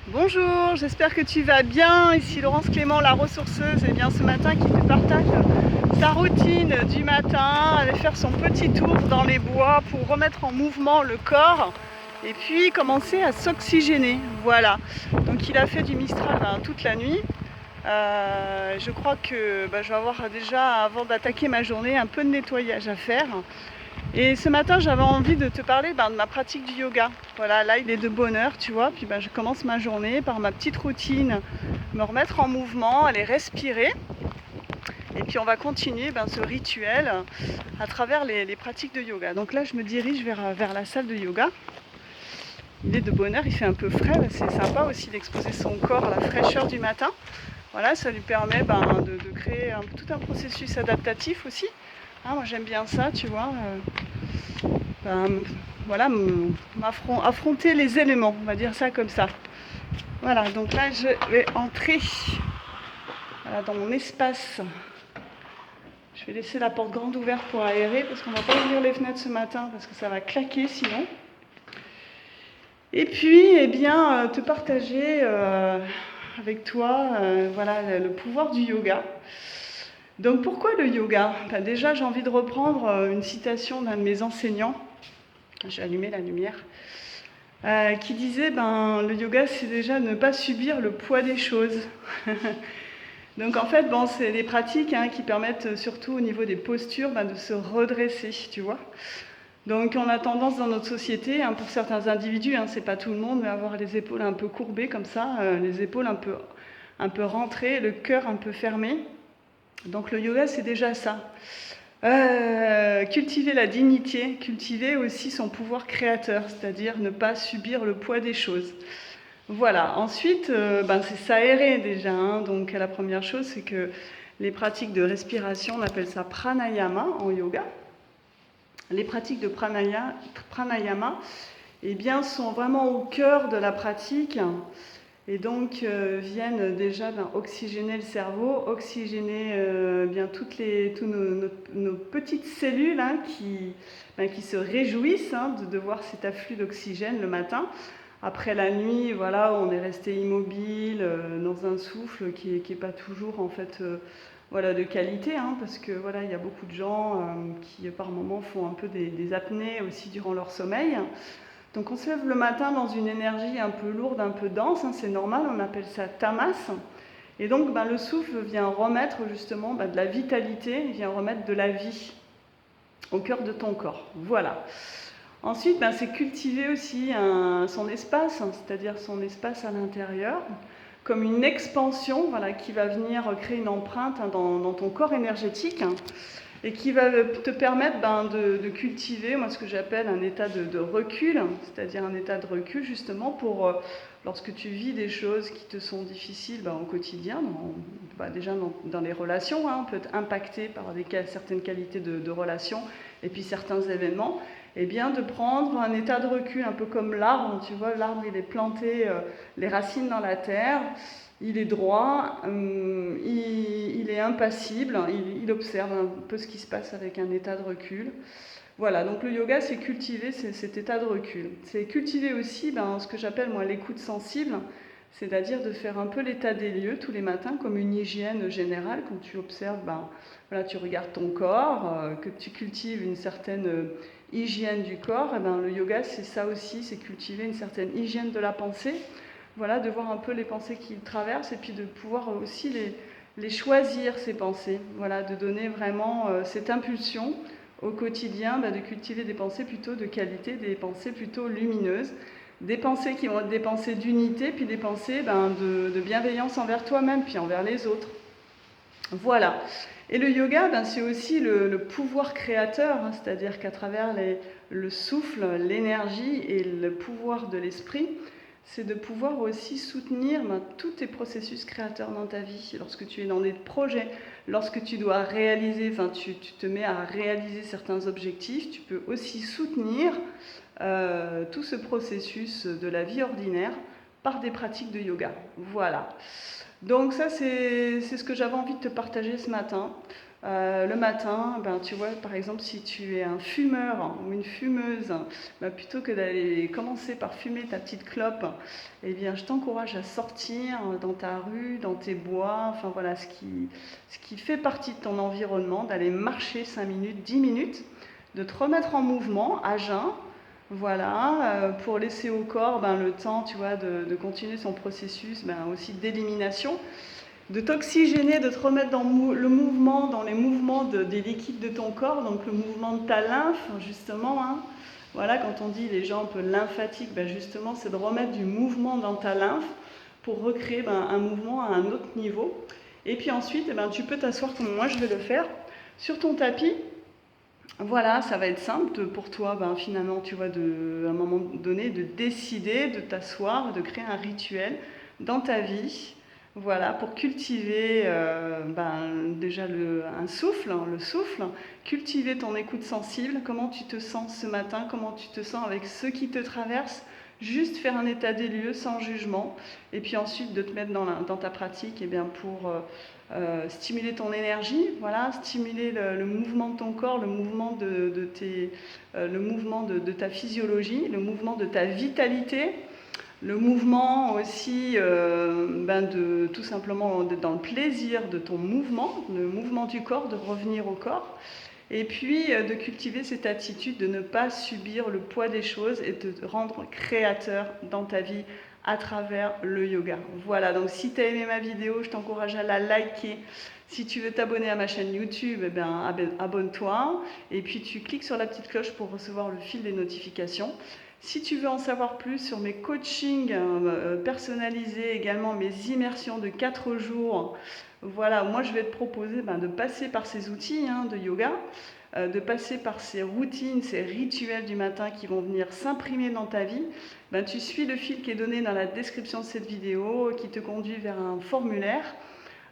Bonjour, j'espère que tu vas bien. Ici Laurence Clément, la ressourceuse. Et bien ce matin qui te partage sa routine du matin, aller faire son petit tour dans les bois pour remettre en mouvement le corps et puis commencer à s'oxygéner. Voilà. Donc il a fait du Mistral toute la nuit. Je crois que je vais avoir déjà, avant d'attaquer ma journée, un peu de nettoyage à faire. Et ce matin, j'avais envie de te parler de ma pratique du yoga. Voilà, là, il est de bonne heure, tu vois. Puis je commence ma journée par ma petite routine, me remettre en mouvement, aller respirer. Et puis, on va continuer ce rituel à travers les pratiques de yoga. Donc là, je me dirige vers la salle de yoga. Il est de bonne heure, il fait un peu frais. C'est sympa aussi d'exposer son corps à la fraîcheur du matin. Voilà, ça lui permet de créer tout un processus adaptatif aussi. Moi, j'aime bien ça, tu vois. Voilà, affronter les éléments, on va dire ça comme ça. Voilà, donc là je vais entrer dans mon espace. Je vais laisser la porte grande ouverte pour aérer parce qu'on ne va pas ouvrir les fenêtres ce matin parce que ça va claquer sinon. Et puis, te partager avec toi voilà, le pouvoir du yoga. Donc pourquoi le yoga ? Déjà, j'ai envie de reprendre une citation d'un de mes enseignants. J'ai allumé la lumière. Qui disait le yoga c'est déjà ne pas subir le poids des choses. Donc en fait c'est des pratiques qui permettent surtout au niveau des postures de se redresser, tu vois. Donc on a tendance dans notre société, pour certains individus, c'est pas tout le monde, mais avoir les épaules un peu courbées comme ça, les épaules un peu rentrées, le cœur un peu fermé. Donc le yoga c'est déjà ça. Cultiver la dignité, cultiver aussi son pouvoir créateur, c'est-à-dire ne pas subir le poids des choses. Voilà, ensuite, c'est s'aérer déjà. Donc la première chose, c'est que les pratiques de respiration, on appelle ça pranayama en yoga. Les pratiques de pranayama sont vraiment au cœur de la pratique. Et donc viennent déjà oxygéner le cerveau, oxygéner toutes nos petites cellules qui se réjouissent de voir cet afflux d'oxygène le matin. Après la nuit, voilà, on est resté immobile dans un souffle qui est pas toujours en fait de qualité, parce que voilà, il y a beaucoup de gens qui par moments font un peu des apnées aussi durant leur sommeil. Donc on se lève le matin dans une énergie un peu lourde, un peu dense, c'est normal, on appelle ça tamas. Et donc le souffle vient remettre justement de la vitalité, vient remettre de la vie au cœur de ton corps. Voilà. Ensuite, c'est cultiver aussi son espace, c'est-à-dire son espace à l'intérieur, comme une expansion qui va venir créer une empreinte dans ton corps énergétique. Et qui va te permettre de cultiver, moi, ce que j'appelle un état de recul, c'est-à-dire un état de recul justement pour lorsque tu vis des choses qui te sont difficiles au quotidien, déjà dans les relations, on peut être impacté par certaines qualités de relations et puis certains événements, et bien de prendre un état de recul, un peu comme l'arbre, tu vois, l'arbre il est planté, les racines dans la terre, il est droit, il est impassible, il observe un peu ce qui se passe avec un état de recul. Voilà, donc le yoga, c'est cultiver cet état de recul. C'est cultiver aussi ce que j'appelle moi l'écoute sensible, c'est-à-dire de faire un peu l'état des lieux tous les matins comme une hygiène générale. Quand tu observes, tu regardes ton corps, que tu cultives une certaine hygiène du corps, le yoga c'est ça aussi, c'est cultiver une certaine hygiène de la pensée. Voilà, de voir un peu les pensées qui traversent et puis de pouvoir aussi les choisir, ces pensées. Voilà, de donner vraiment cette impulsion au quotidien, de cultiver des pensées plutôt de qualité, des pensées plutôt lumineuses, des pensées qui vont être des pensées d'unité, puis des pensées de bienveillance envers toi-même, puis envers les autres. Voilà. Et le yoga, c'est aussi le pouvoir créateur, c'est-à-dire qu'à travers le souffle, l'énergie et le pouvoir de l'esprit, c'est de pouvoir aussi soutenir tous tes processus créateurs dans ta vie. Lorsque tu es dans des projets, lorsque tu dois réaliser, tu te mets à réaliser certains objectifs, tu peux aussi soutenir tout ce processus de la vie ordinaire par des pratiques de yoga. Voilà. Donc ça, c'est ce que j'avais envie de te partager ce matin. Le matin, ben, tu vois, par exemple, si tu es un fumeur ou une fumeuse, ben, plutôt que d'aller commencer par fumer ta petite clope, eh bien, je t'encourage à sortir dans ta rue, dans tes bois, enfin voilà, ce qui fait partie de ton environnement, d'aller marcher 5 minutes, 10 minutes, de te remettre en mouvement, à jeun, voilà, pour laisser au corps ben, le temps, tu vois, de continuer son processus ben, aussi d'élimination, de t'oxygéner, de te remettre dans le mouvement, dans les mouvements des liquides de ton corps, donc le mouvement de ta lymphe, justement. Hein. Voilà, quand on dit les gens un peu lymphatiques, ben justement, c'est de remettre du mouvement dans ta lymphe pour recréer ben, un mouvement à un autre niveau. Et puis ensuite, eh ben, tu peux t'asseoir comme moi je vais le faire sur ton tapis. Voilà, ça va être simple pour toi, ben, finalement, tu vois, à un moment donné, de décider de t'asseoir, de créer un rituel dans ta vie, voilà, pour cultiver ben, déjà un souffle, hein, le souffle, cultiver ton écoute sensible, comment tu te sens ce matin, comment tu te sens avec ceux qui te traversent, juste faire un état des lieux sans jugement, et puis ensuite de te mettre dans ta pratique eh bien, pour stimuler ton énergie, voilà, stimuler le mouvement de ton corps, le mouvement le mouvement de ta physiologie, le mouvement de ta vitalité, le mouvement aussi ben tout simplement dans le plaisir de ton mouvement, le mouvement du corps, de revenir au corps. Et puis de cultiver cette attitude de ne pas subir le poids des choses et de te rendre créateur dans ta vie à travers le yoga. Voilà, donc si tu as aimé ma vidéo, je t'encourage à la liker. Si tu veux t'abonner à ma chaîne YouTube, eh bien, abonne-toi. Et puis tu cliques sur la petite cloche pour recevoir le fil des notifications. Si tu veux en savoir plus sur mes coachings personnalisés, également mes immersions de 4 jours, voilà, moi je vais te proposer de passer par ces outils de yoga, de passer par ces routines, ces rituels du matin qui vont venir s'imprimer dans ta vie. Tu suis le fil qui est donné dans la description de cette vidéo, qui te conduit vers un formulaire.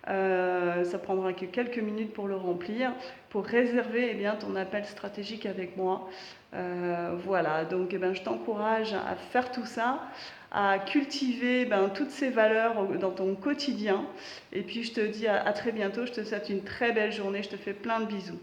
Ça prendra que quelques minutes pour le remplir, pour réserver ton appel stratégique avec moi. Voilà, donc je t'encourage à faire tout ça, à cultiver toutes ces valeurs dans ton quotidien. Et puis je te dis à très bientôt, je te souhaite une très belle journée, je te fais plein de bisous.